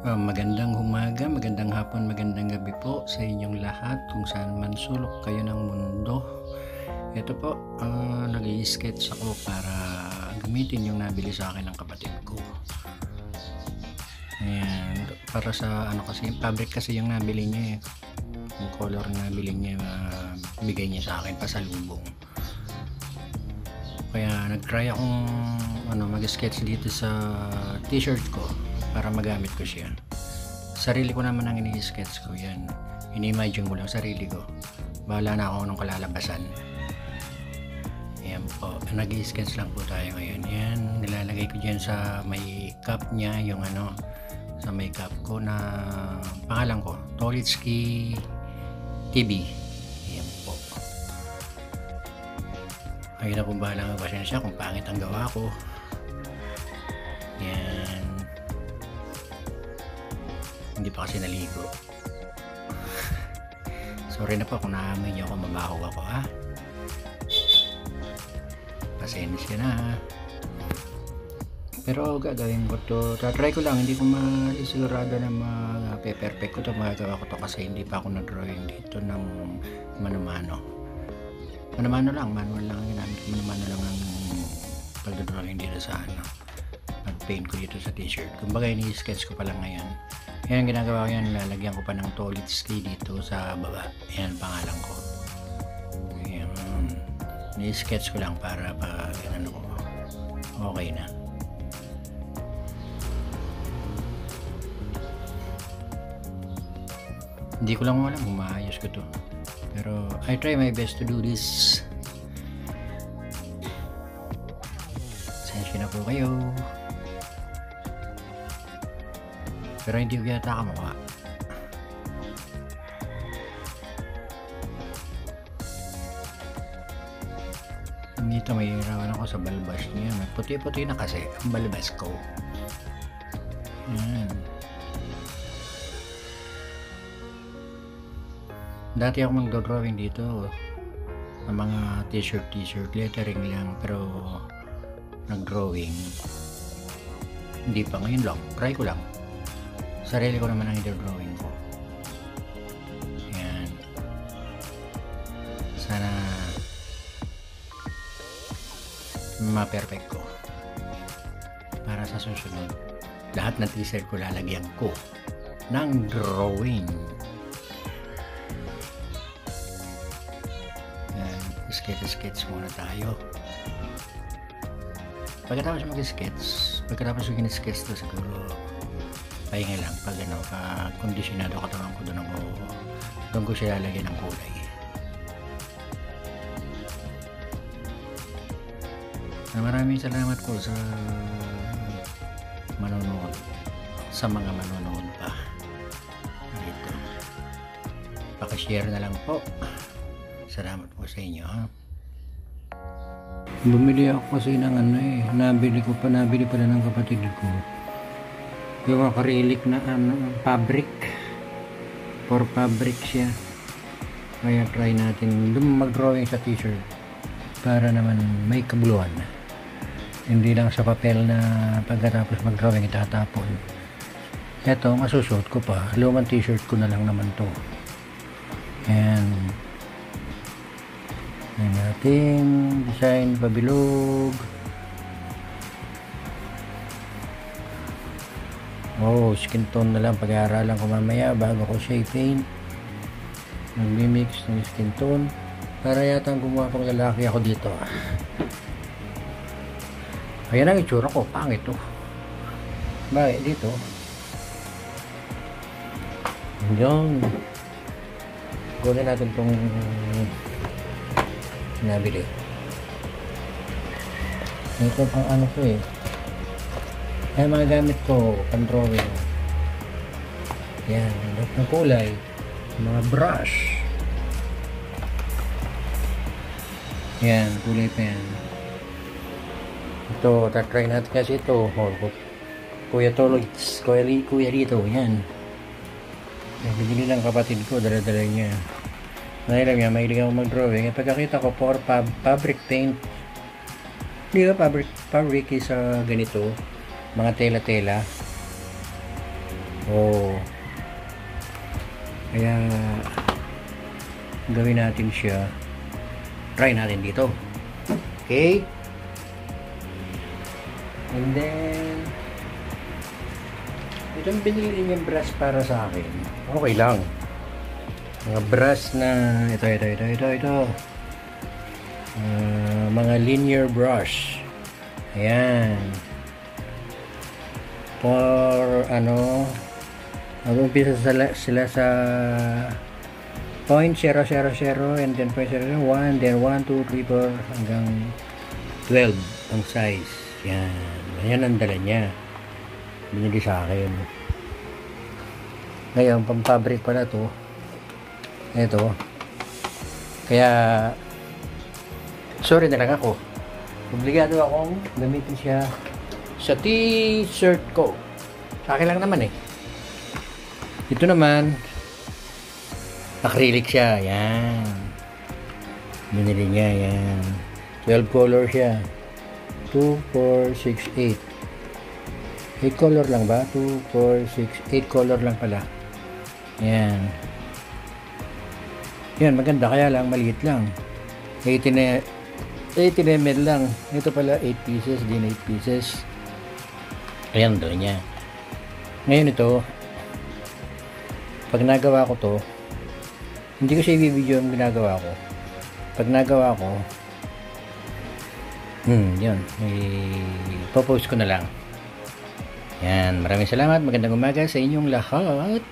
Magandang umaga, magandang hapon, magandang gabi po sa inyong lahat kung saan man sulok kayo ng mundo. Ito po, nag-i-sketch ako para gamitin yung nabili sa akin ng kapatid ko. Ayan, para sa kasi, fabric kasi yung nabili niya eh. Yung color na nabili niya, bigay niya sa akin pasalubong. Kaya nag-try akong mag-sketch dito sa t-shirt ko para magamit ko siya. Sarili ko naman ang ini-sketch ko yan. Ini-imagine ko lang sarili ko. Bahala na ako nung kalalabasan. Ayan po. Nag-i-sketch lang po tayo ngayon. Yan. Nilalagay ko dyan sa may cup niya. Yung sa may cup ko na pangalan ko. Tolitsky TV. Ayan po. Ayun na kung bahala nga ba siya kung pangit ang gawa ko. Yan. Hindi pa kasi naligo. Sorry na po kung naamoy niyo ako, mabaho ako ha. Pasensya na ha. Pero gagawin ko to. Tatry ko lang, hindi ko maisigurado na perfect ko to. Magagawa ko to kasi hindi pa ako nag-drawing dito ng mano-mano. Mano-mano lang, manual lang ang ginamit ko. Mano-mano lang ang pag-drawing dito sa pag-paint ko dito sa t-shirt. Kumbaga ini-sketch ko pa lang ngayon. Yan ang ginagawa ko yan, lalagyan ko pa ng Tolitsky dito sa baba. Yan pangalan ko. Yan. Ni-sketch ko lang para okay na. Hindi ko lang alam kung maayos ko to. Pero I try my best to do this. Sensya na po kayo. Pero hindi ko yata kamukha. Dito may irawan ako sa balbas niya. Puti-puti na kasi ang balbas ko. Yan. Dati ako mag-drawing dito ng mga t-shirt lettering lang, pero nag-drawing hindi pa, ngayon lang, try ko lang. Sarili ko naman ang i-drawing ko. Ayan. Sana ma-perfect ko. Para sa susunod, lahat ng t-shirt ko lalagyan ko ng drawing. Ayan. Sketch muna tayo. Pagkatapos mag-sketch to siguro pahinga lang pag kondisyon katawan ko doon ko siya lalagyan ng kulay. Maraming salamat po sa manonood, sa mga manonood pa dito. Pakishare na lang po. Salamat po sa inyo ha. Bumili ako kasi ng nabili pala ng kapatid ko yung acrylic na fabric, for fabric siya. Kaya try natin mag-drawing sa t-shirt para naman may kabuluhan, hindi lang sa papel na pagkatapos mag-drawing itatapon. Eto, masusuot ko pa, lumang t-shirt ko na lang naman to. And yung ating design pabilog. Skin tone na lang, pag-aaralan ko mamaya bago ko siya i-paint. Nag-mix ng skin tone para yata gumawa pang lalaki ako dito. Ayan ang itsura ko, pangit to. Bakit dito? Yan. Kunin natin tong nabili. Ito pang ko eh. Ay, mga gamit ko pang drawing. Yan, ng kulay, mga brush. Yan, kulay pa yan. Ito, tatry natin kasi ito. Kuya dito, yan. Bibili lang kapatid ko, dala-dala niya. Nahilang niya, mahilig ako mag-drawing. Pagkakita ko, for fabric paint. Hindi ba fabric is ganito? Mga tela-tela. Oh. Kaya gawin natin siya. Try natin dito. Okay? And then itong binili niyang brush para sa akin. Okay lang. Mga brush na ito. Mga linear brush. Ayan. For mag-umpisa sila sa 0.000 and then 0.001, then 1, 2, 3, 4 hanggang 12 ang size. Yan. Ayan ang dala niya. Binili sa akin. Ngayon, pang-fabric pala to. Ito. Kaya sorry na lang ako. Obligado akong gamitin siya sa t-shirt ko. Sa akin lang naman eh. Ito naman acrylic siya. Yan. Binili niya. Yan. 12 color siya. 2, 4, 6, 8. 8 color lang ba? 2, 4, 6, 8 color lang pala. Yan. Yan, maganda. Kaya lang, maliit lang. 18 ml lang. Ito pala 8 pieces. Din 8 pieces. Ayan doon niya. Ngayon ito, pag nagawa ko to, hindi ko siya i-video ang ginagawa ko. Pag nagawa ko, yun, i-post ko na lang. Yan, maraming salamat. Magandang umaga sa inyong lahat.